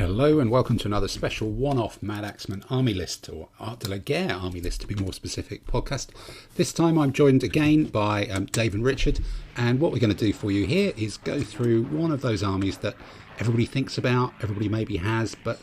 Hello and welcome to another special one-off Madaxeman Army List, or Guerre Army List to be more specific, podcast. This time I'm joined again by Dave and Richard, and what we're going to do for you here is go through one of those armies that everybody thinks about, everybody maybe has, but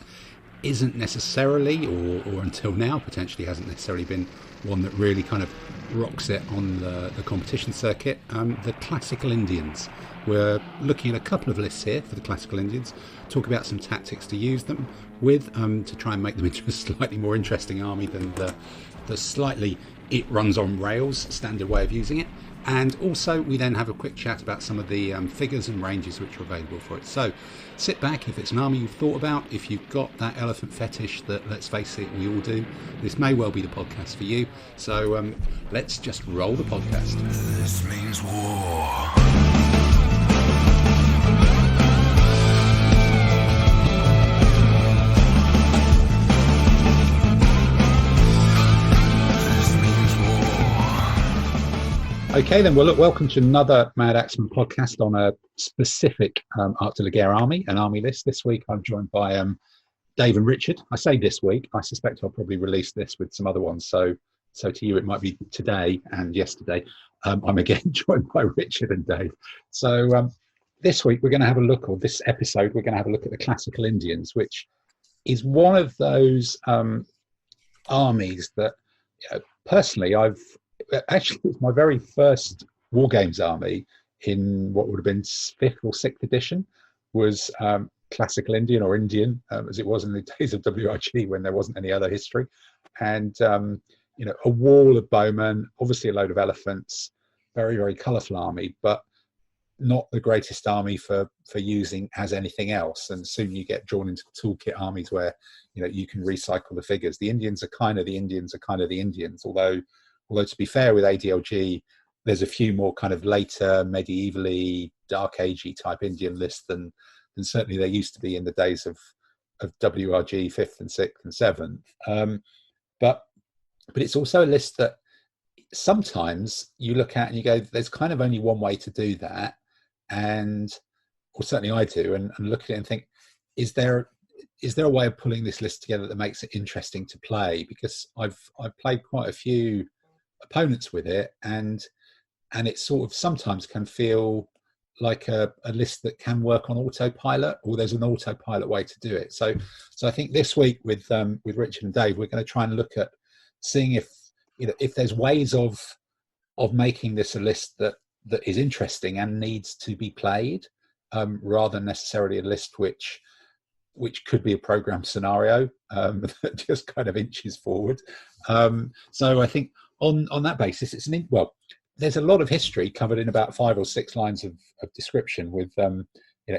isn't necessarily, or until now potentially hasn't necessarily been one that really kind of rocks it on the competition circuit, the Classical Indians. We're looking at a couple of lists here for the Classical Indians, talk about some tactics to use them with to try and make them into a slightly more interesting army than the slightly it runs on rails standard way of using it. And also we then have a quick chat about some of the figures and ranges which are available for it. So sit back, if it's an army you've thought about, if you've got that elephant fetish that, let's face it, we all do, this may well be the podcast for you. So let's just roll the podcast. This means war. Okay, then, well, look, welcome to another Madaxeman podcast on a specific Untitled Chapter army, an army list. This week I'm joined by Dave and Richard. I say this week, I suspect I'll probably release this with some other ones, so to you it might be today and yesterday. I'm again joined by Richard and Dave. So this week we're going to have a look, or this episode we're going to have a look at the Classical Indians, which is one of those armies that, personally, actually, it was my very first War Games army in what would have been 5th or 6th edition, was Classical Indian, or Indian, as it was in the days of WRG when there wasn't any other history. And, a wall of bowmen, obviously a load of elephants, very, very colourful army, but not the greatest army for using as anything else. And soon you get drawn into toolkit armies where, you can recycle the figures. The Indians are kind of the Indians, although to be fair with ADLG, there's a few more kind of later medievally, dark agey type Indian lists than certainly there used to be in the days of WRG 5th and 6th and 7th. But it's also a list that sometimes you look at and you go, there's kind of only one way to do that. Or certainly I do, and look at it and think, is there a way of pulling this list together that makes it interesting to play? Because I've played quite a few opponents with it, and it sort of sometimes can feel like a list that can work on autopilot, or there's an autopilot way to do it. So I think this week with Richard and Dave, we're going to try and look at seeing if there's ways of making this a list that is interesting and needs to be played, rather than necessarily a list which could be a program scenario that just kind of inches forward. So I think on that basis, there's a lot of history covered in about 5 or 6 lines of description, with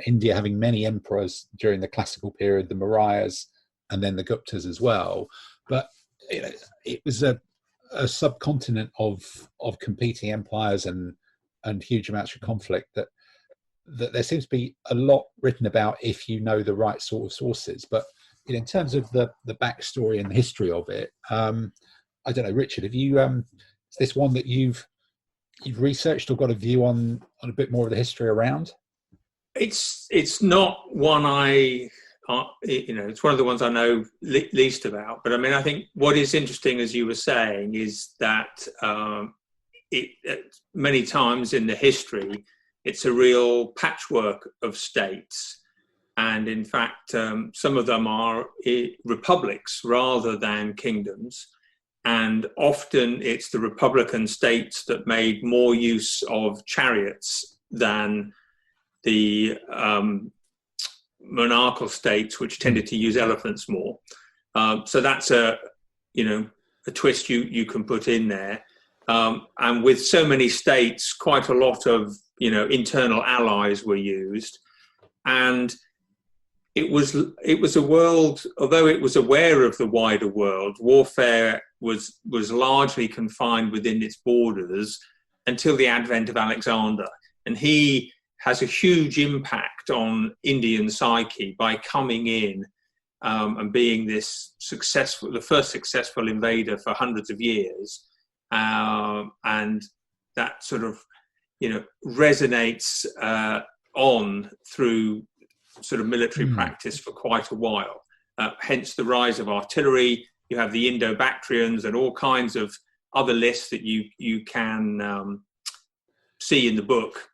India having many emperors during the classical period, the Mauryas, and then the Guptas as well. But it was a subcontinent of competing empires and huge amounts of conflict that there seems to be a lot written about if you know the right sort of sources. But in terms of the backstory and the history of it, I don't know, Richard, have you is this one that you've researched or got a view on a bit more of the history around? It's not one it's one of the ones I know least about. But I mean, I think what is interesting, as you were saying, is that many times in the history, it's a real patchwork of states. And in fact, some of them are republics rather than kingdoms. And often it's the republican states that made more use of chariots than the monarchical states, which tended to use elephants more. So that's a twist you can put in there. And with so many states, quite a lot of internal allies were used, and it was a world. Although it was aware of the wider world, warfare was largely confined within its borders until the advent of Alexander, and he has a huge impact on Indian psyche by coming in and being the first successful invader for hundreds of years, and that sort of resonates on through sort of military practice for quite a while. Hence the rise of artillery. You have the Indo-Bactrians and all kinds of other lists that you can see in the book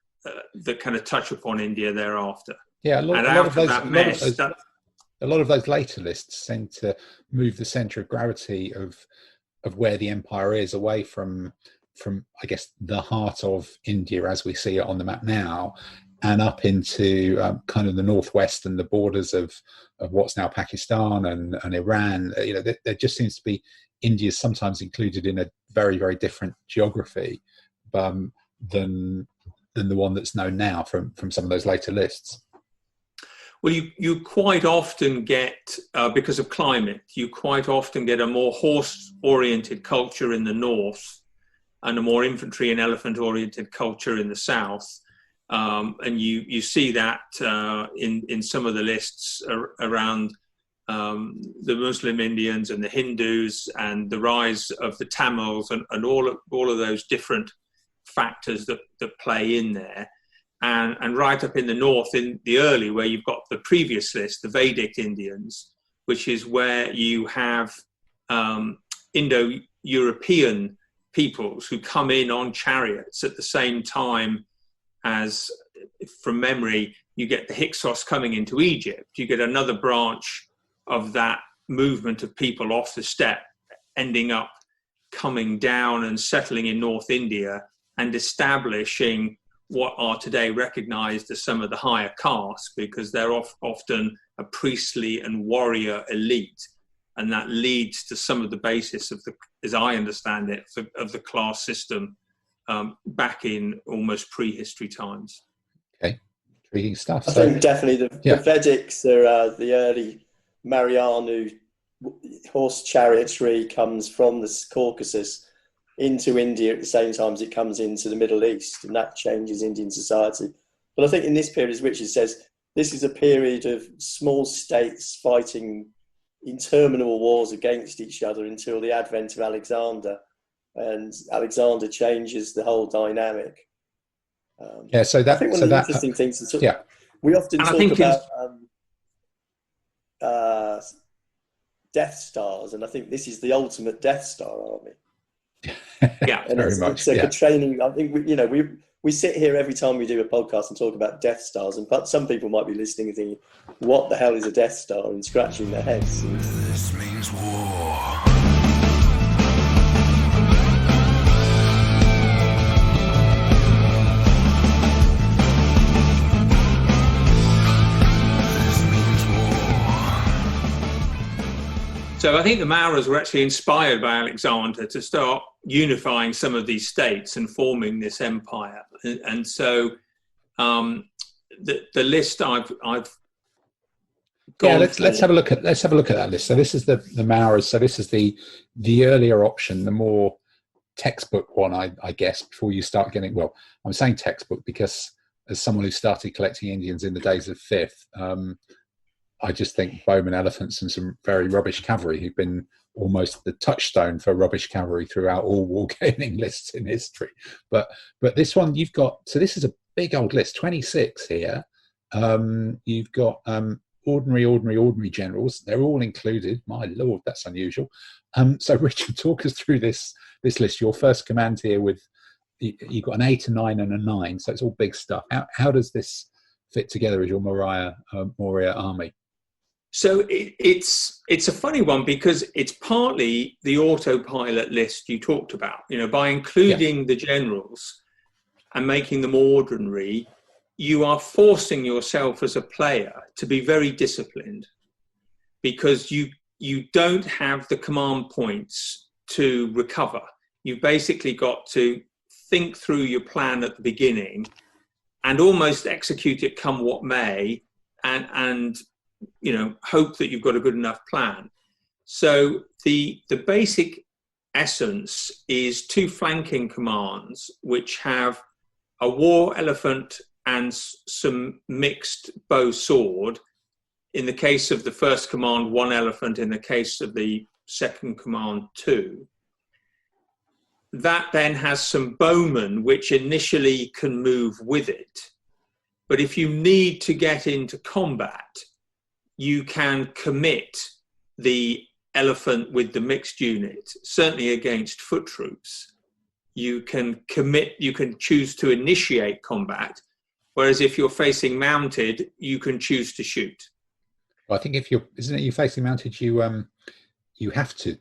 that kind of touch upon India thereafter. Yeah, a lot of those later lists tend to move the centre of gravity of where the empire is away from I guess the heart of India as we see it on the map now, and up into kind of the northwest and the borders of what's now Pakistan and Iran. There just seems to be India sometimes included in a very, very different geography than the one that's known now from some of those later lists. Well, you quite often get, because of climate, you quite often get a more horse-oriented culture in the north and a more infantry and elephant-oriented culture in the south. And you see that in some of the lists around the Muslim Indians and the Hindus and the rise of the Tamils and all of those different factors that play in there. And right up in the north, in the early, where you've got the previous list, the Vedic Indians, which is where you have Indo-European peoples who come in on chariots at the same time as, from memory, you get the Hyksos coming into Egypt. You get another branch of that movement of people off the steppe, ending up coming down and settling in North India and establishing what are today recognized as some of the higher castes, because they're often a priestly and warrior elite. And that leads to some of the basis of the, as I understand it, of the class system back in almost prehistory times. Okay, intriguing stuff. I think definitely the Vedics are the early Marianu horse chariotry comes from the Caucasus into India at the same time as it comes into the Middle East, and that changes Indian society. But I think in this period, as Richard says, this is a period of small states fighting interminable wars against each other until the advent of Alexander, and Alexander changes the whole dynamic. So that, I think one of the interesting things is we often talk about Death Stars, and I think this is the ultimate Death Star army. Yeah, and very much. It's a training. I think we sit here every time we do a podcast and talk about Death Stars, and some people might be listening and thinking, "What the hell is a Death Star?" and scratching their heads. This means war. So I think the Mauras were actually inspired by Alexander to start unifying some of these states and forming this empire. And so the list I've gone let's have a look at that list. So this is the Mauras. So this is the earlier option, the more textbook one, I guess. Before you start getting, well, I'm saying textbook because as someone who started collecting Indians in the days of Fifth, I just think bowmen, elephants, and some very rubbish cavalry who've been almost the touchstone for rubbish cavalry throughout all wargaming lists in history. But this one you've got, so this is a big old list, 26 here. You've got ordinary generals. They're all included. My Lord, that's unusual. So Richard, talk us through this list. Your first command here with, you've got an 8, a 9, and a 9. So it's all big stuff. How does this fit together as your Maurya army? So it's a funny one because it's partly the autopilot list you talked about. By including the generals and making them ordinary, you are forcing yourself as a player to be very disciplined, because you don't have the command points to recover. You've basically got to think through your plan at the beginning and almost execute it come what may, and hope that you've got a good enough plan. So the basic essence is 2 flanking commands, which have a war elephant and some mixed bow sword. In the case of the first command, 1 elephant. In the case of the second command, 2. That then has some bowmen, which initially can move with it. But if you need to get into combat, you can commit the elephant with the mixed unit, certainly against foot troops. You can choose to initiate combat, whereas if you're facing mounted, you can choose to shoot. Well, I think if you're facing mounted, you have to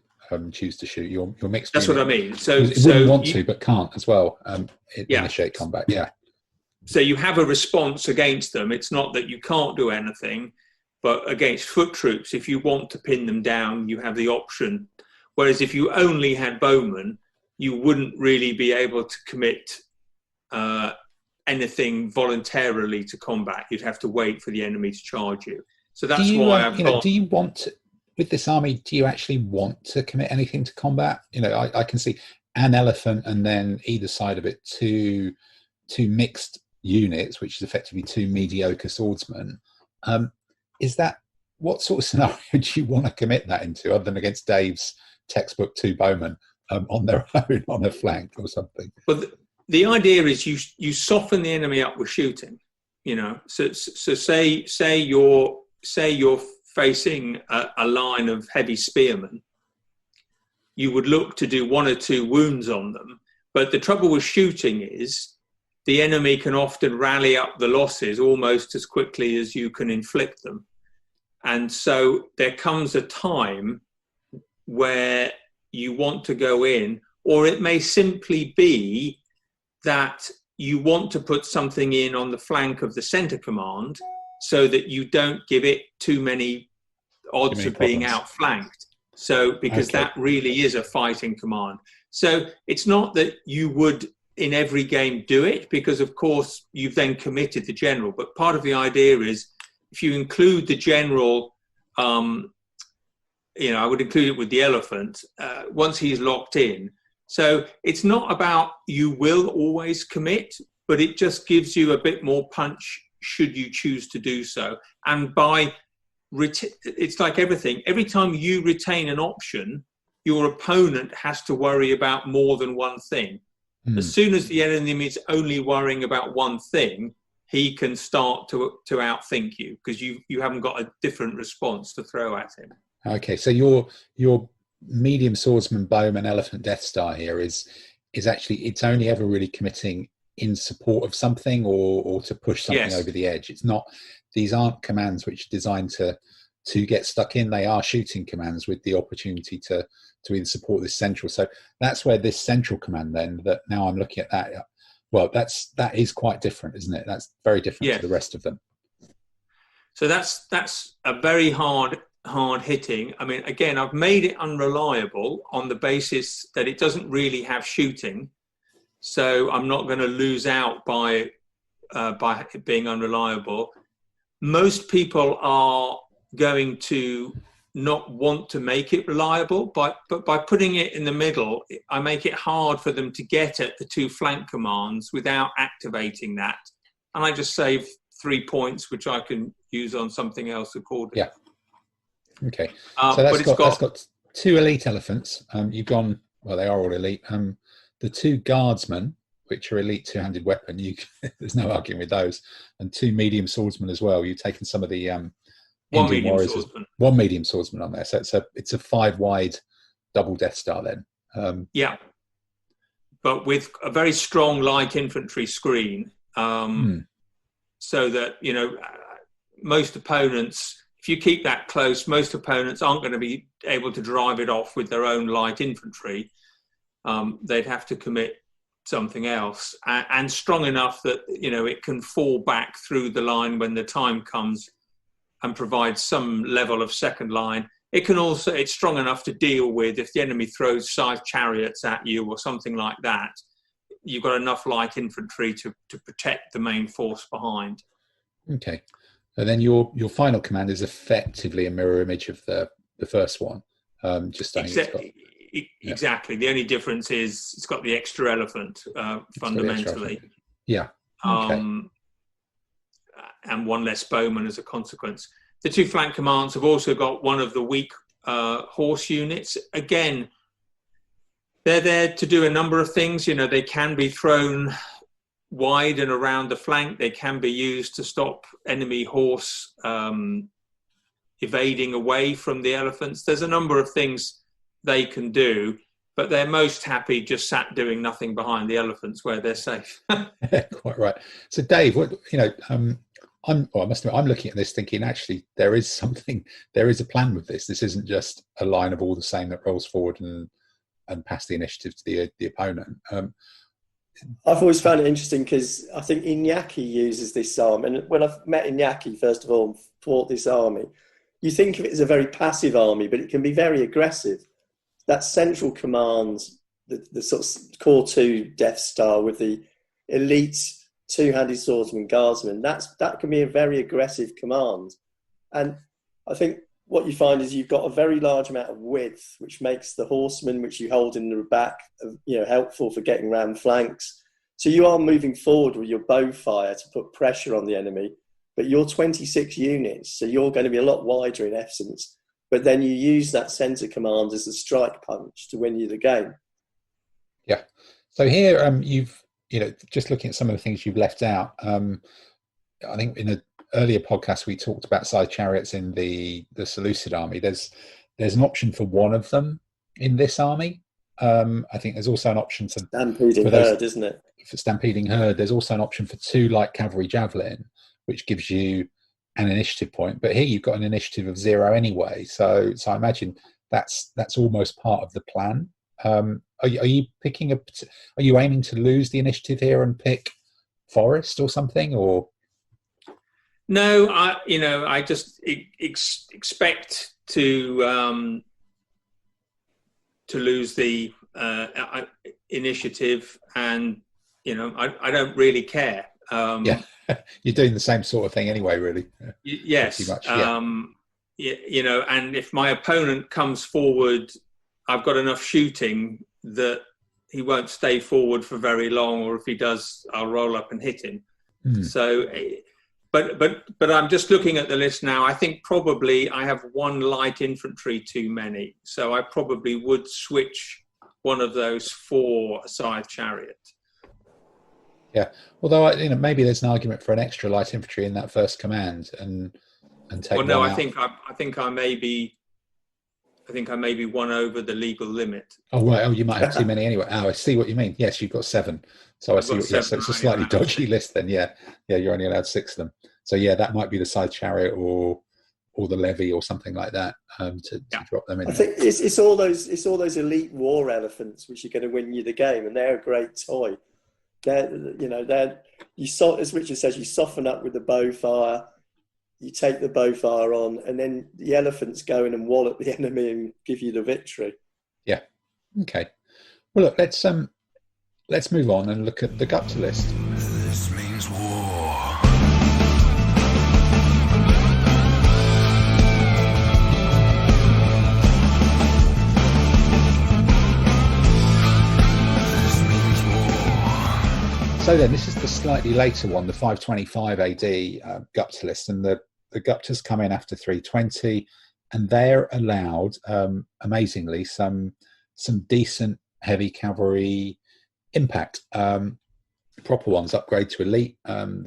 choose to shoot your mixed That's unit. what I mean. So wouldn't want to, but can't as well. Initiate combat. Yeah. So you have a response against them. It's not that you can't do anything, but against foot troops, if you want to pin them down, you have the option. Whereas if you only had bowmen, you wouldn't really be able to commit anything voluntarily to combat. You'd have to wait for the enemy to charge you. So that's why I've got... Do you want to, with this army, do you actually want to commit anything to combat? I can see an elephant and then either side of it two mixed units, which is effectively two mediocre swordsmen. Is that, what sort of scenario do you want to commit that into, other than against Dave's textbook two bowmen on their own on a flank or something? Well, the idea is you soften the enemy up with shooting. So say you're facing a line of heavy spearmen. You would look to do 1 or 2 wounds on them, but the trouble with shooting is the enemy can often rally up the losses almost as quickly as you can inflict them. And so there comes a time where you want to go in, or it may simply be that you want to put something in on the flank of the center command so that you don't give it too many odds of being outflanked. So, because that really is a fighting command. So it's not that you would in every game do it, because of course you've then committed the general. But part of the idea is if you include the general, I would include it with the elephant once he's locked in. So it's not about you will always commit, but it just gives you a bit more punch should you choose to do so. And it's like everything. Every time you retain an option, your opponent has to worry about more than one thing. As soon as the enemy is only worrying about one thing, he can start to outthink you, because you haven't got a different response to throw at him. Okay, so your medium swordsman, bowman, elephant, Death Star here is actually, it's only ever really committing in support of something or to push something over the edge. It's not, these aren't commands which are designed to get stuck in. They are shooting commands with the opportunity to either support this central. So that's where this central command then, that now I'm looking at that, well, that is quite different, isn't it? That's very different to the rest of them. So that's a very hard hitting. I mean, again, I've made it unreliable on the basis that it doesn't really have shooting. So I'm not going to lose out by it being unreliable. Most people are going to not want to make it reliable, but by putting it in the middle, I make it hard for them to get at the 2 flank commands without activating that. And I just save 3 points, which I can use on something else accordingly. Yeah. Okay. So that's got 2 elite elephants. You've gone, well, they are all elite. The 2 guardsmen, which are elite 2-handed weapon, there's no arguing with those, and 2 medium swordsmen as well. You've taken some of the one medium swordsman. 1 medium swordsman on there. So it's a 5-wide double Death Star then. Yeah. But with a very strong light infantry screen, so that, most opponents, if you keep that close, most opponents aren't going to be able to drive it off with their own light infantry. They'd have to commit something else, and strong enough that, it can fall back through the line when the time comes and provide some level of second line. It's strong enough to deal with if the enemy throws 5 chariots at you or something like that. You've got enough light infantry to protect the main force behind. Okay. And then your final command is effectively a mirror image of the first one. Exactly. The only difference is it's got the extra elephant fundamentally. Yeah. Okay. And 1 less bowman as a consequence. The 2 flank commands have also got one of the weak horse units. Again, they're there to do a number of things. They can be thrown wide and around the flank. They can be used to stop enemy horse evading away from the elephants. There's a number of things they can do, but they're most happy just sat doing nothing behind the elephants where they're safe. Quite right. So, Dave, I must admit, I'm looking at this thinking, actually, there is a plan with this. This isn't just a line of all the same that rolls forward and pass the initiative to the opponent. I've always found it interesting because I think Iñaki uses this army. And when I've met Iñaki, first of all, and fought this army, you think of it as a very passive army, but it can be very aggressive. That central command, the sort of core 2 Death Star with the elite two-handed swordsman, guardsman, that can be a very aggressive command. And I think what you find is you've got a very large amount of width, which makes the horsemen, which you hold in the back, helpful for getting round flanks. So you are moving forward with your bow fire to put pressure on the enemy, but you're 26 units, so you're going to be a lot wider in essence. But then you use that centre command as a strike punch to win you the game. Yeah. So here, you've just looking at some of the things you've left out. I think in an earlier podcast we talked about side chariots in the Seleucid army. There's an option for one of them in this army. I think there's also an option for stampeding herd, isn't it? For stampeding herd. There's also an option for 2 light cavalry javelin, which gives you an initiative point. But here you've got an initiative of 0 anyway. So I imagine that's almost part of the plan. Are you aiming to lose the initiative here and pick forest or something, or? No, I just expect to lose the initiative, and I don't really care. Yeah, you're doing the same sort of thing anyway, really. Yes. Pretty much, yeah. And if my opponent comes forward, I've got enough shooting that he won't stay forward for very long, or if he does, I'll roll up and hit him. So, but I'm just looking at the list now. I think probably I have 1 light infantry too many, so I probably would switch one of those for a scythe chariot. Yeah, although maybe there's an argument for an extra light infantry in that first command and take. Well, no, one I out. think I may be 1 over the legal limit. Oh right. Oh, you might have too many anyway. Oh, I see what you mean. Yes, you've got 7. So I see what. Yes, so it's a slightly dodgy list then. Yeah, you're only allowed 6 of them. So yeah, that might be the side chariot or the levy or something like that to drop them in. I think it's all those elite war elephants which are going to win you the game, and they're a great toy. As Richard says, you soften up with the bow fire, you take the bow fire on, and then the elephants go in and wallop the enemy and give you the victory. Yeah. Okay. Well, look, let's move on and look at the Gupta list. This means war. So then, this is the slightly later one, the 525 AD Gupta list, and the Guptas come in after 320, and they're allowed, amazingly, some decent heavy cavalry impact. Proper ones upgrade to elite. I'm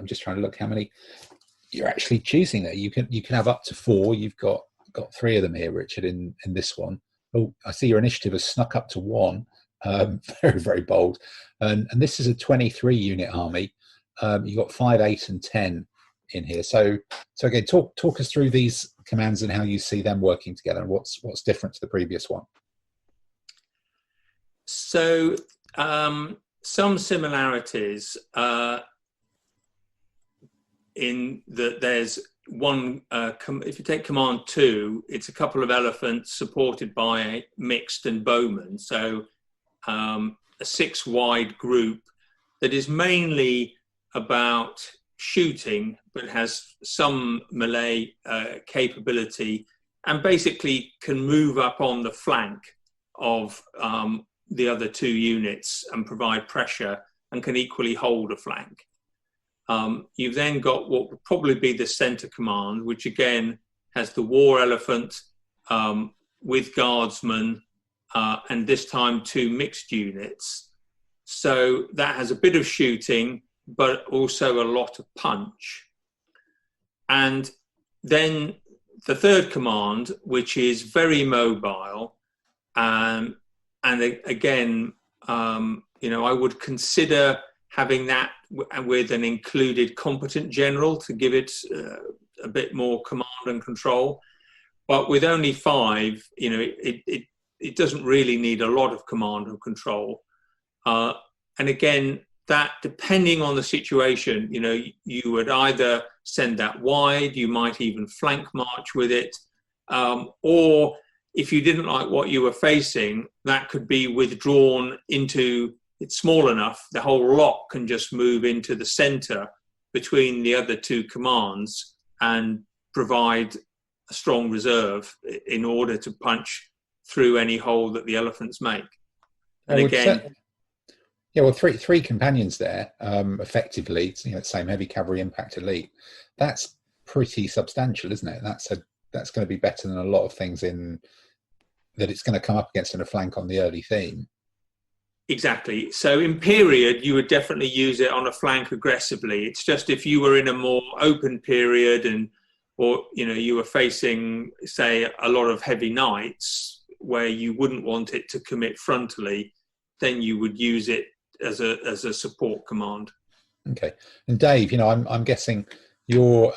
just trying to look how many you're actually choosing there. You can have up to 4. You've got 3 of them here, Richard, in this one. Oh, I see your initiative has snuck up to 1. Very, very bold. And this is a 23 unit army. You've got 5, 8 and 10 in here. So again, talk us through these commands and how you see them working together and what's different to the previous one. So some similarities in that there's one, if you take command 2, it's a couple of elephants supported by mixed and bowmen. So a 6 wide group that is mainly about shooting, but has some melee capability, and basically can move up on the flank of the other 2 units and provide pressure, and can equally hold a flank. You've then got what would probably be the centre command, which again has the war elephant with guardsmen, and this time 2 mixed units. So that has a bit of shooting, but also a lot of punch. And then the third command, which is very mobile, and again, I would consider having that with an included competent general to give it a bit more command and control. But with only 5, it doesn't really need a lot of command and control. And again, that depending on the situation, you would either send that wide, you might even flank march with it, or if you didn't like what you were facing, that could be withdrawn into, it's small enough, the whole lot can just move into the center between the other 2 commands and provide a strong reserve in order to punch through any hole that the elephants make. And again... three companions there, effectively, same heavy cavalry impact elite. That's pretty substantial, isn't it? That's going to be better than a lot of things that it's going to come up against in a flank on the early theme. Exactly. So in period, you would definitely use it on a flank aggressively. It's just if you were in a more open period or you were facing, say, a lot of heavy knights where you wouldn't want it to commit frontally, then you would use it as a support command. Okay. And Dave, I'm guessing you're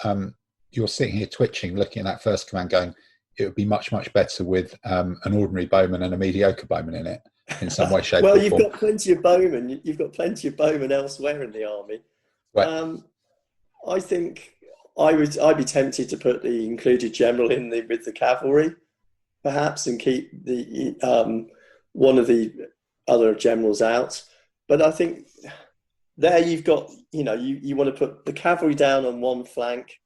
sitting here twitching, looking at that first command going, it would be much, much better with an ordinary bowman and a mediocre bowman in it in some way, shape, well, or form. Got plenty of bowmen. You've got plenty of bowmen elsewhere in the army. Right. I think I'd be tempted to put the included general in with the cavalry, perhaps, and keep the one of the other generals out. But I think there you've got, you want to put the cavalry down on one flank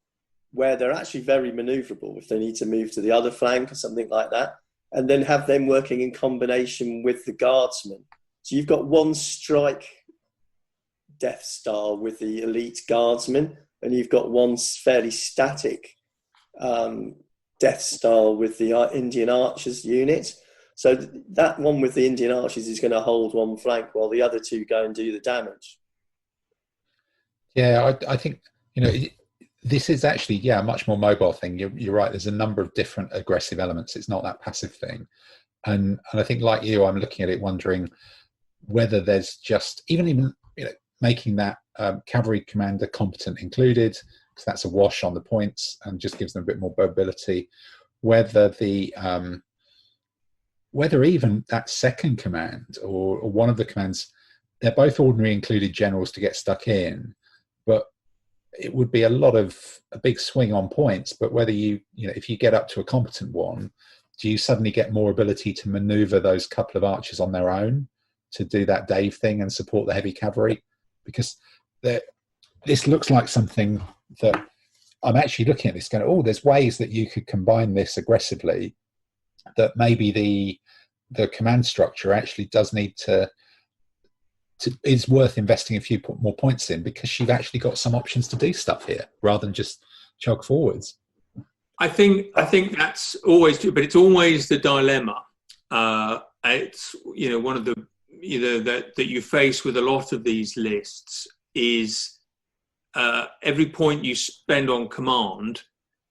where they're actually very manoeuvrable if they need to move to the other flank or something like that, and then have them working in combination with the guardsmen. So you've got one strike Death Star with the elite guardsmen, and you've got one fairly static Death Star with the Indian Archers unit. So that one with the Indian Archers is going to hold one flank while the other 2 go and do the damage. Yeah, I think, this is actually, a much more mobile thing. You're right. There's a number of different aggressive elements. It's not that passive thing. And I think, like you, I'm looking at it wondering whether there's just, even making that cavalry commander competent included, because that's a wash on the points and just gives them a bit more mobility, whether even that second command or one of the commands, they're both ordinary included generals to get stuck in, but it would be a big swing on points. But whether if you get up to a competent one, do you suddenly get more ability to maneuver those couple of archers on their own to do that Dave thing and support the heavy cavalry? Because this looks like something that I'm actually looking at this going, there's ways that you could combine this aggressively, that maybe the command structure actually does need to is worth investing a few more points in, because you've actually got some options to do stuff here rather than just chug forwards. I think that's always true, but it's always the dilemma. It's one of the that you face with a lot of these lists is every point you spend on command,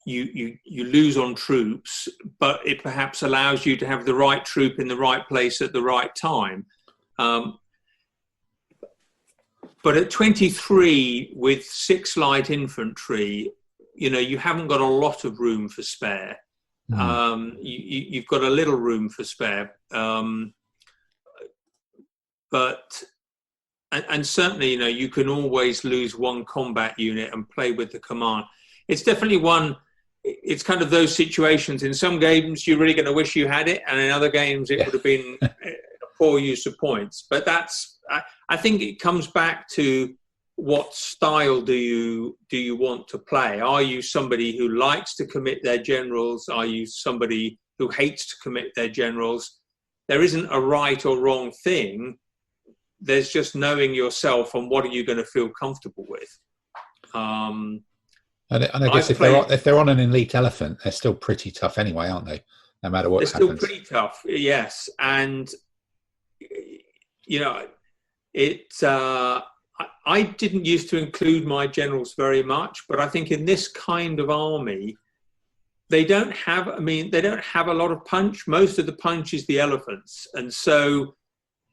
you lose on troops, but it perhaps allows you to have the right troop in the right place at the right time. But at 23 with 6 light infantry, you haven't got a lot of room for spare. You've got a little room for spare. But certainly, you can always lose one combat unit and play with the command. It's definitely it's kind of those situations. In some games, you're really going to wish you had it, and in other games, it would have been a poor use of points. But I think it comes back to what style do you want to play? Are you somebody who likes to commit their generals? Are you somebody who hates to commit their generals? There isn't a right or wrong thing. There's just knowing yourself and what are you going to feel comfortable with. And I guess if they're on an elite elephant, they're still pretty tough anyway, aren't they? No matter what happens. They're still pretty tough, yes. And I didn't used to include my generals very much, but I think in this kind of army, they don't have a lot of punch. Most of the punch is the elephants. And so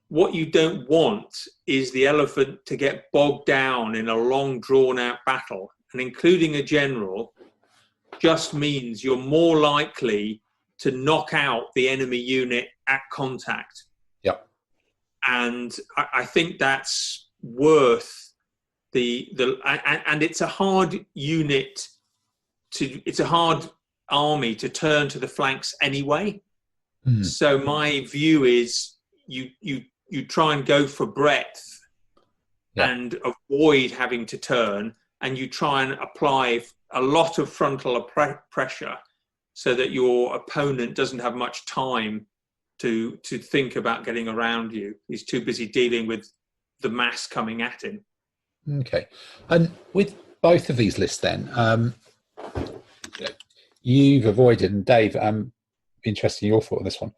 what you don't want is the elephant to get bogged down in a long, drawn-out battle. And including a general just means you're more likely to knock out the enemy unit at contact. Yep. And I think that's worth and it's a hard unit it's a hard army to turn to the flanks anyway. So my view is you try and go for breadth and avoid having to turn, and you try and apply a lot of frontal pressure so that your opponent doesn't have much time to think about getting around you. He's too busy dealing with the mass coming at him. Okay. And with both of these lists then, you've avoided, and Dave, I'm interested in your thought on this one.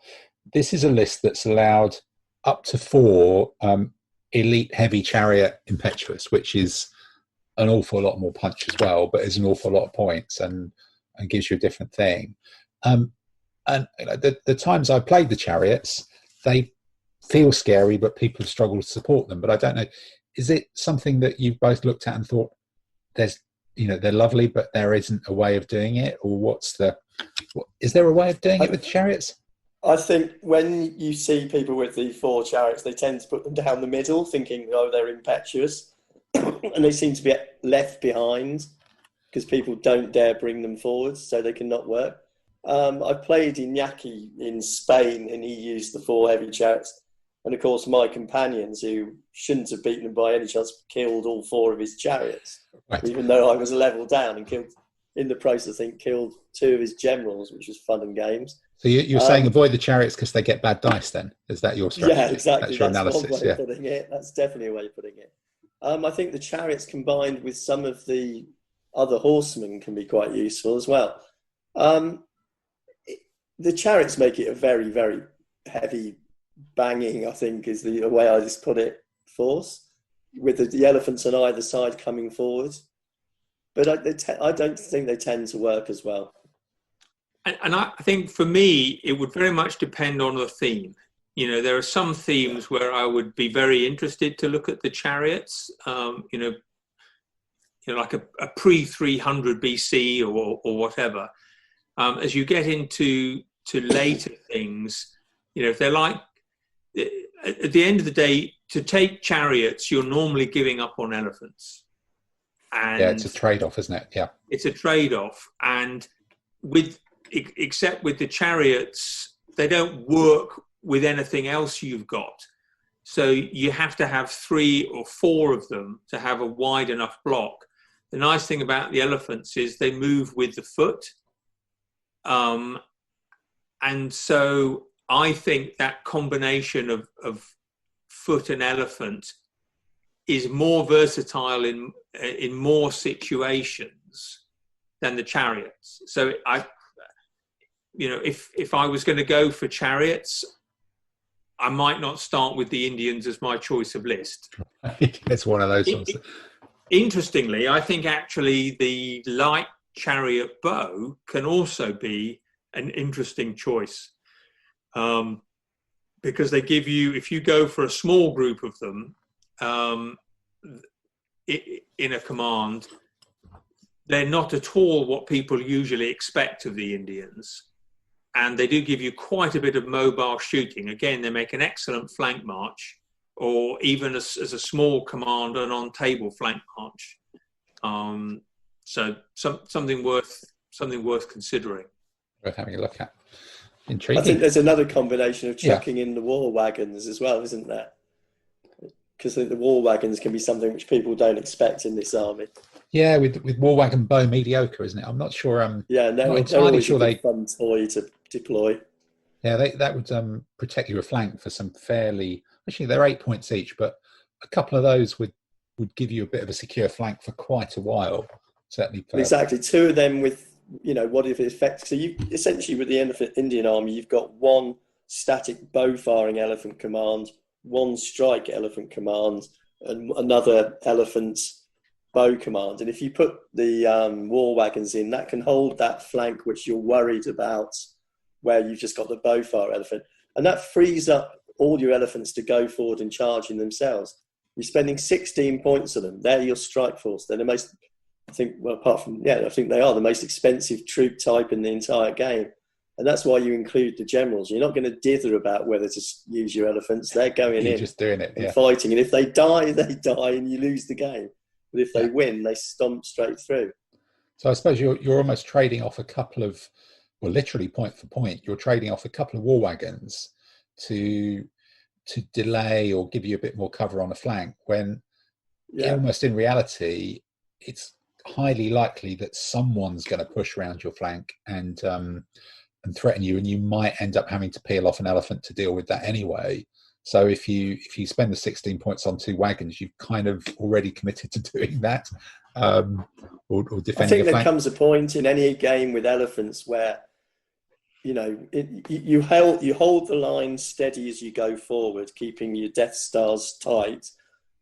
This is a list that's allowed up to 4 elite heavy chariot impetuous, which is an awful lot more punch as well, but is an awful lot of points and gives you a different thing. And the times I've played the chariots, they feel scary, but people struggle to support them. But I don't know, is it something that you've both looked at and thought they're lovely, but there isn't a way of doing it? Or is there a way of doing it with chariots? I think when you see people with the 4 chariots, they tend to put them down the middle, thinking, oh, they're impetuous. And they seem to be left behind because people don't dare bring them forward, so they cannot work. I played Iñaki in Spain, and he used the 4 heavy chariots. And of course, my companions, who shouldn't have beaten him by any chance, killed all 4 of his chariots, even though I was a level down, and killed 2 of his generals, which was fun and games. So you're saying avoid the chariots because they get bad dice then? Is that your strategy? Yeah, exactly. That's your analysis. One way of putting it. That's definitely a way of putting it. I think the chariots combined with some of the other horsemen can be quite useful as well. The chariots make it a very, very heavy banging, I think, is the way I just put it, force, with the elephants on either side coming forward. But I don't think they tend to work as well. And I think for me, it would very much depend on the theme. There are some themes where I would be very interested to look at the chariots, like a pre-300 BC or whatever. As you get into later things, if they're like, at the end of the day, to take chariots, you're normally giving up on elephants. And it's a trade-off, isn't it? Yeah. It's a trade-off. And except with the chariots, they don't work with anything else you've got. So you have to have 3 or 4 of them to have a wide enough block. The nice thing about the elephants is they move with the foot. And so I think that combination of foot and elephant is more versatile in more situations than the chariots. So if I was going to go for chariots, I might not start with the Indians as my choice of list. It's one of those ones. Interestingly, I think actually the light chariot bow can also be an interesting choice, because they give you, if you go for a small group of them in a command, they're not at all what people usually expect of the Indians. And they do give you quite a bit of mobile shooting. Again, they make an excellent flank march, or even as a small command, an on-table flank march. So something worth considering. Worth having a look at. Intriguing. I think there's another combination of chucking in the war wagons as well, isn't there? Because the war wagons can be something which people don't expect in this army. Yeah, with war wagon bow mediocre, isn't it? I'm not sure. They're always a fun toy to deploy. Yeah, that would protect your flank for some fairly. Actually, they're 8 points each, but a couple of those would give you a bit of a secure flank for quite a while. Certainly. Exactly, 2 of them with what if it affects? So you essentially with the Indian army, you've got 1 static bow firing elephant command, one strike elephant command and another elephant bow command. And if you put the war wagons in, that can hold that flank which you're worried about, where you've just got the bow fire elephant. And that frees up all your elephants to go forward and charge in themselves. You're spending 16 points on them. They're your strike force. They're the most, I think, well, apart from, I think they are the most expensive troop type in the entire game. And that's why you include the generals. You're not going to dither about whether to use your elephants. They're going in, just doing it, and fighting. And if they die, they die and you lose the game. But if they win, they stomp straight through. So I suppose you're almost trading off a couple of, well, literally point for point, you're trading off a couple of war wagons to delay or give you a bit more cover on a flank, when almost in reality, it's highly likely that someone's going to push around your flank and threaten you, and you might end up having to peel off an elephant to deal with that anyway. So if you spend the 16 points on 2 wagons, you've kind of already committed to doing that, or defending. I think there comes a point in any game with elephants where you hold the line steady as you go forward, keeping your Death Stars tight.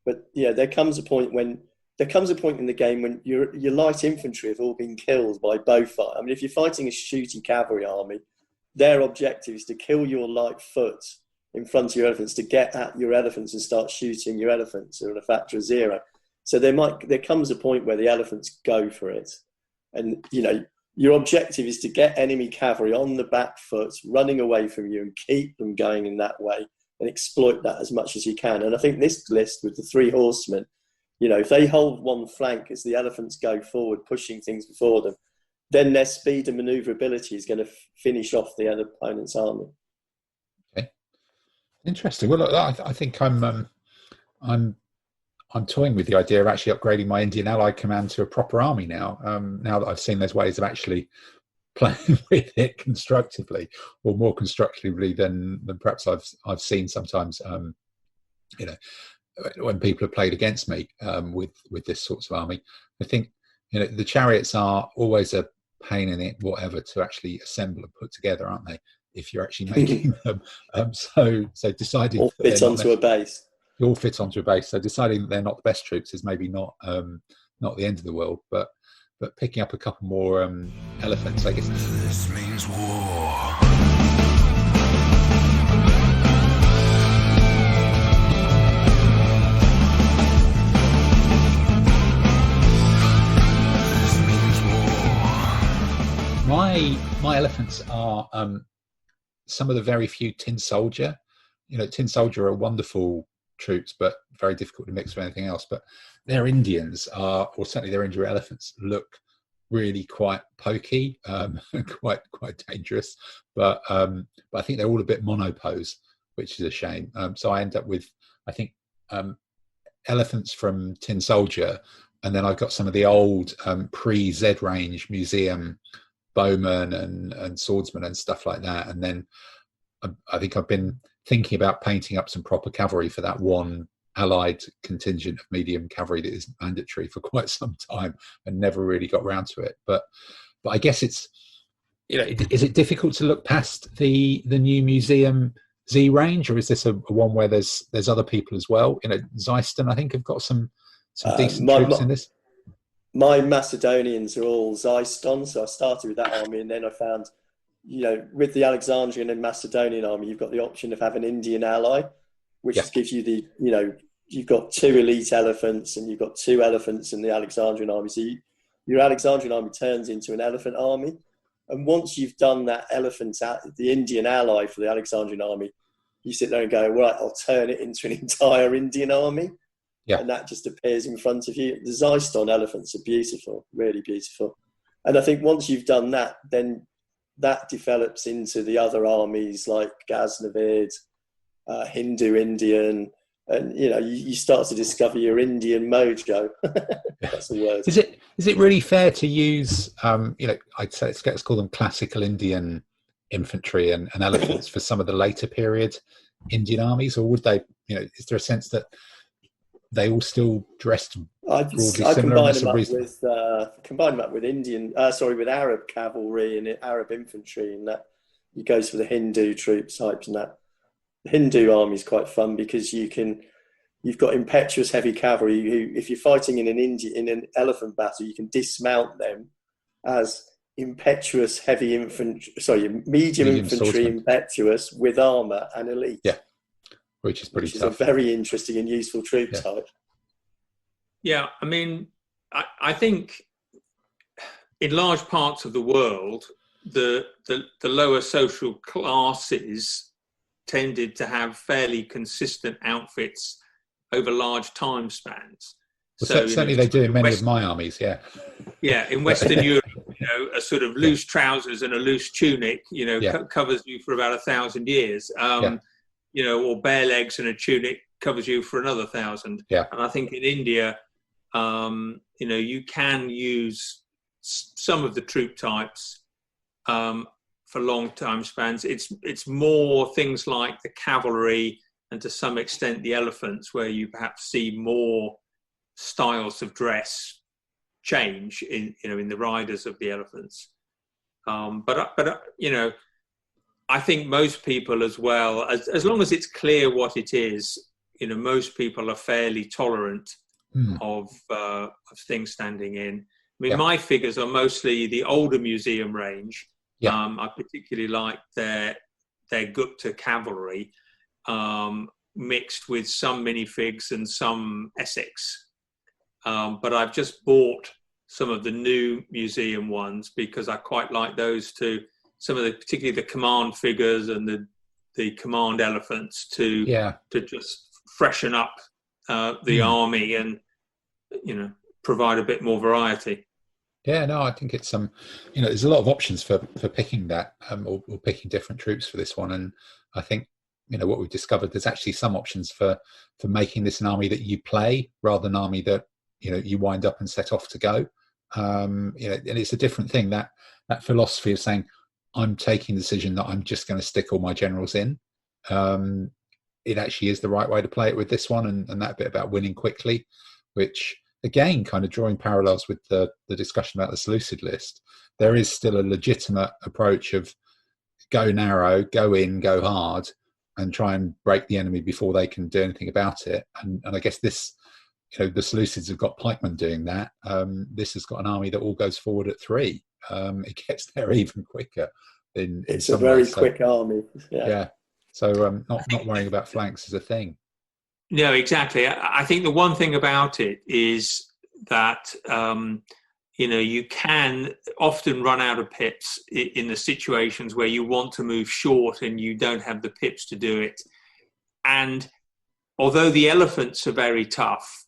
But there comes a point in the game when your light infantry have all been killed by bow fire. I mean, if you're fighting a shooty cavalry army, their objective is to kill your light foot in front of your elephants, to get at your elephants and start shooting your elephants at a factor of 0. So there comes a point where the elephants go for it, and your objective is to get enemy cavalry on the back foot, running away from you, and keep them going in that way and exploit that as much as you can. And I think this list with the 3 horsemen, if they hold one flank as the elephants go forward, pushing things before them, then their speed and maneuverability is going to finish off the other opponent's army. Okay, interesting. Well, look, I think I'm toying with the idea of actually upgrading my Indian ally command to a proper army now. Now that I've seen there's ways of actually playing with it constructively, or more constructively than perhaps I've seen sometimes. When people have played against me with this sort of army, I think the chariots are always a pain in it, whatever, to actually assemble and put together, aren't they? If you're actually making them, so deciding all fit onto a base. All fit onto a base. So deciding that they're not the best troops is maybe not the end of the world, but picking up a couple more elephants, I guess. This means war. My elephants are some of the very few tin soldier. Tin soldier are wonderful troops, but very difficult to mix with anything else. But their Indians or certainly their India elephants, look really quite pokey, quite dangerous. But I think they're all a bit monopose, which is a shame. So I end up with, I think, elephants from Tin Soldier, and then I've got some of the old pre-Z range museum bowmen and swordsmen and stuff like that. And then I think I've been thinking about painting up some proper cavalry for that one allied contingent of medium cavalry that is mandatory for quite some time, and never really got round to it. But I guess it's, is it difficult to look past the new museum Z range, or is this a one where there's other people as well? Zeiston, I think, have got some decent troops in this. My Macedonians are all Zeiston, so I started with that army, and then I found, with the Alexandrian and Macedonian army, you've got the option of having an Indian ally, which gives you you've got 2 elite elephants, and you've got 2 elephants in the Alexandrian army. So your Alexandrian army turns into an elephant army. And once you've done that the Indian ally for the Alexandrian army, you sit there and go, right, I'll turn it into an entire Indian army. Yeah. And that just appears in front of you. The Zeiston elephants are beautiful, really beautiful. And I think once you've done that, then that develops into the other armies like Ghaznavid, Hindu Indian, and you start to discover your Indian mojo. That's the word. Is it really fair to use I'd say let's call them classical Indian infantry and elephants for some of the later period Indian armies, or would they, is there a sense that they all still dressed broadly similar? I combine them up with with Arab cavalry and Arab infantry, and that he goes for the Hindu troop types and that. Hindu army is quite fun because you've got impetuous heavy cavalry who, if you're fighting in an elephant battle, you can dismount them as impetuous heavy infantry, medium infantry swordsman. Impetuous with armor and elite. Yeah, which is pretty tough. Is a very interesting and useful troop type. Yeah, I mean, I think in large parts of the world, the lower social classes tended to have fairly consistent outfits over large time spans. Well, so, certainly they do in many of my armies, yeah. Yeah, in Western Europe, a sort of loose trousers and a loose tunic, covers you for about 1,000 years. Or bare legs and a tunic covers you for another 1,000. Yeah. And I think in India, you can use some of the troop types for long time spans. It's more things like the cavalry and to some extent the elephants, where you perhaps see more styles of dress change in the riders of the elephants. But I think most people as well, as long as it's clear what it is, most people are fairly tolerant of things standing in. I mean, my figures are mostly the older museum range. I particularly like their Gupta cavalry, mixed with some minifigs and some Essex. But I've just bought some of the new museum ones because I quite like those too. Some of particularly the command figures and the command elephants to just freshen up the army and provide a bit more variety. Yeah, no, I think it's there's a lot of options for picking that or picking different troops for this one, and I think what we've discovered, there's actually some options for making this an army that you play rather than an army that you wind up and set off to go. And it's a different thing, that philosophy of saying I'm taking the decision that I'm just going to stick all my generals in. It actually is the right way to play it with this one, and that bit about winning quickly, which again, kind of drawing parallels with the discussion about the Seleucid list, there is still a legitimate approach of go narrow, go in, go hard, and try and break the enemy before they can do anything about it. And I guess this, the Seleucids have got pikemen doing that. This has got an army that all goes forward at 3. It gets there even quicker. It's a very quick army. Yeah. So not worrying about flanks is a thing. No, exactly. I think the one thing about it is that, you can often run out of pips in the situations where you want to move short and you don't have the pips to do it. And although the elephants are very tough,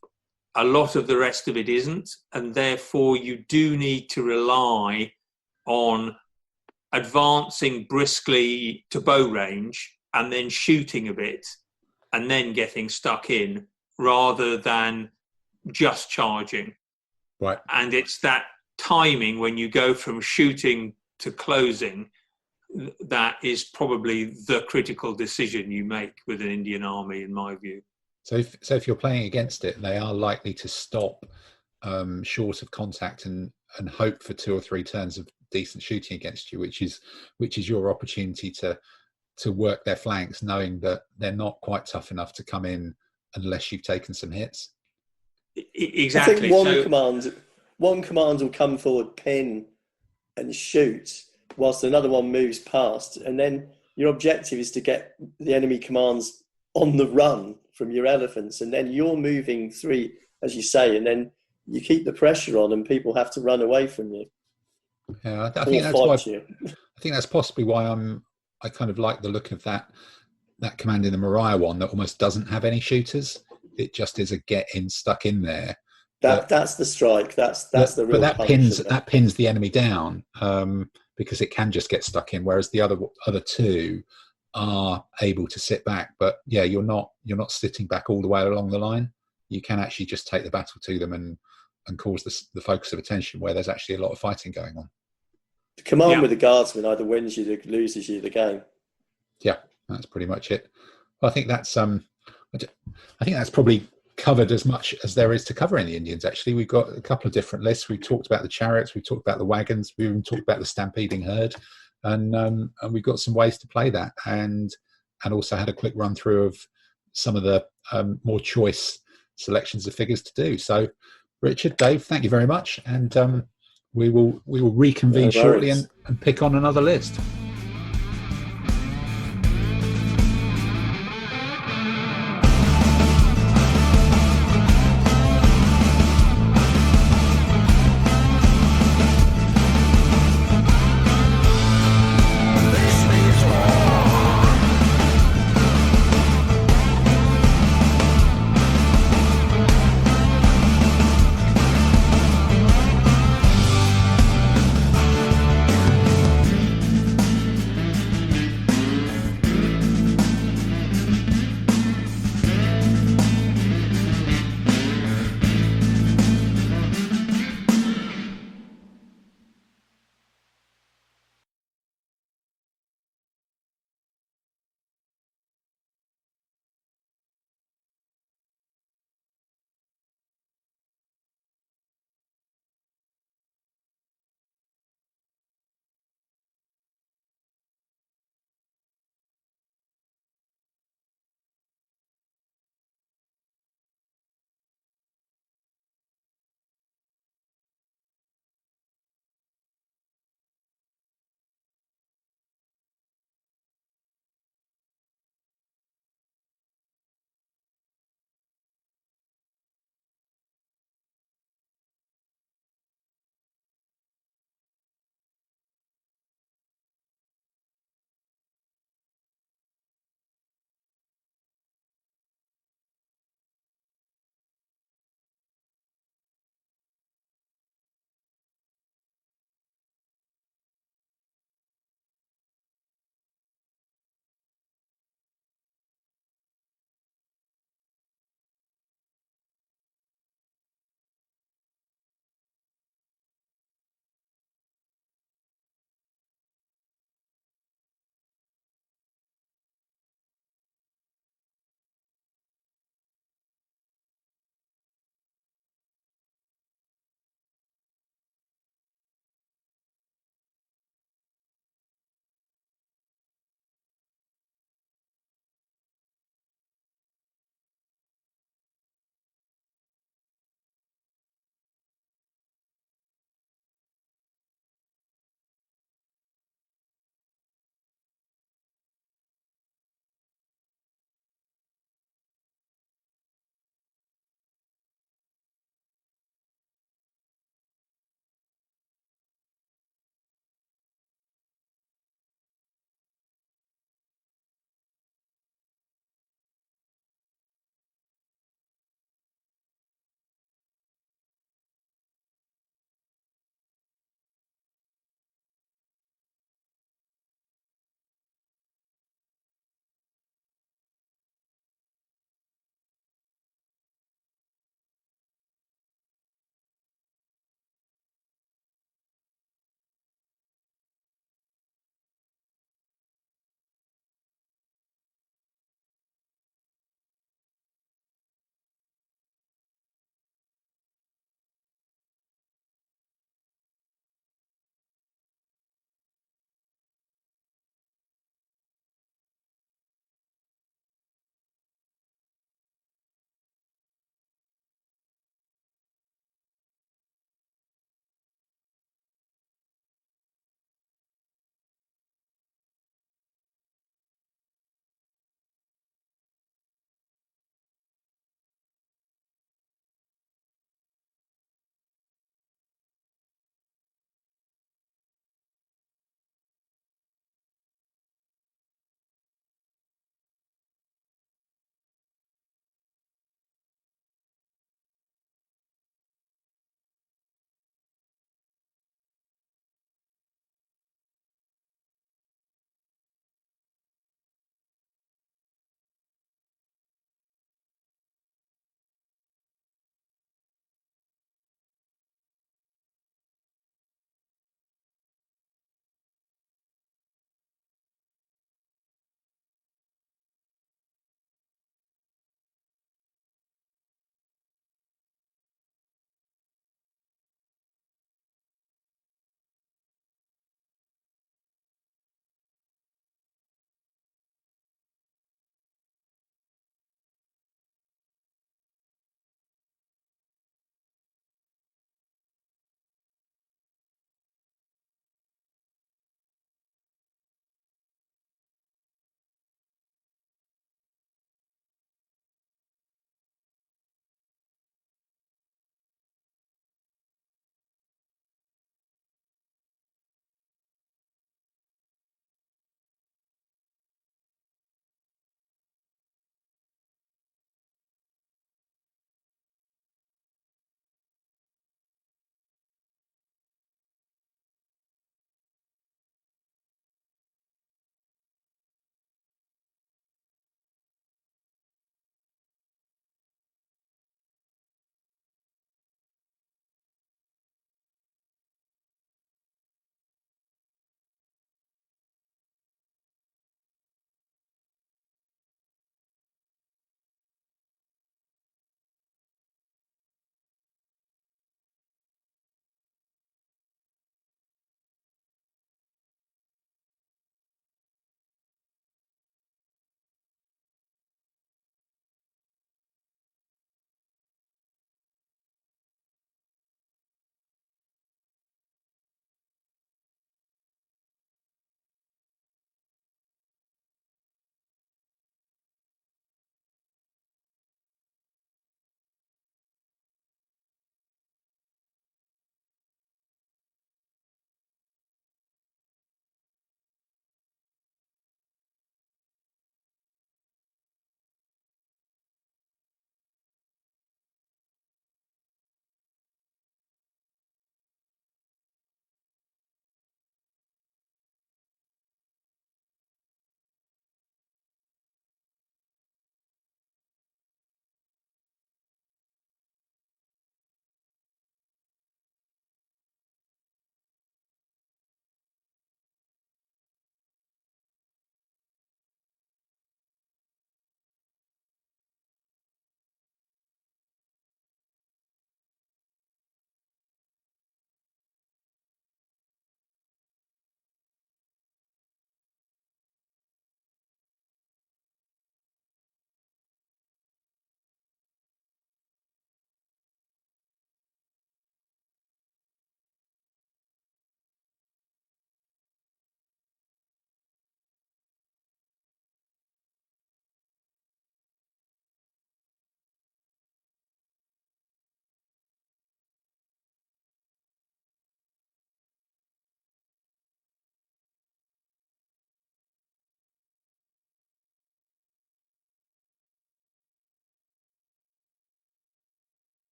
a lot of the rest of it isn't. And therefore you do need to rely on advancing briskly to bow range and then shooting a bit and then getting stuck in rather than just charging. Right. And it's that timing when you go from shooting to closing that is probably the critical decision you make with an Indian army, in my view. So if you're playing against it, they are likely to stop short of contact and hope for 2 or 3 turns of decent shooting against you, which is your opportunity to work their flanks, knowing that they're not quite tough enough to come in unless you've taken some hits. Exactly. I think one command will come forward, pin and shoot, whilst another one moves past, and then your objective is to get the enemy commands on the run from your elephants, and then you're moving 3, as you say, and then you keep the pressure on and people have to run away from you. Yeah, I think that's possibly why I kind of like the look of that command in the Mariah one that almost doesn't have any shooters. It just is a get in, stuck in there. That's the strike. That's the real. But that pins the enemy down because it can just get stuck in. Whereas the other 2 are able to sit back. But yeah, you're not sitting back all the way along the line. You can actually just take the battle to them and cause the focus of attention where there's actually a lot of fighting going on. The command with the guardsman either wins you or loses you the game. Yeah, that's pretty much it. Well, I think that's probably covered as much as there is to cover in the Indians. Actually, we've got a couple of different lists. We've talked about the chariots, we've talked about the wagons, we've even talked about the stampeding herd, and we've got some ways to play that. And and also had a quick run through of some of the more choice selections of figures to do. So, Richard, Dave, thank you very much, and we will reconvene shortly and pick on another list.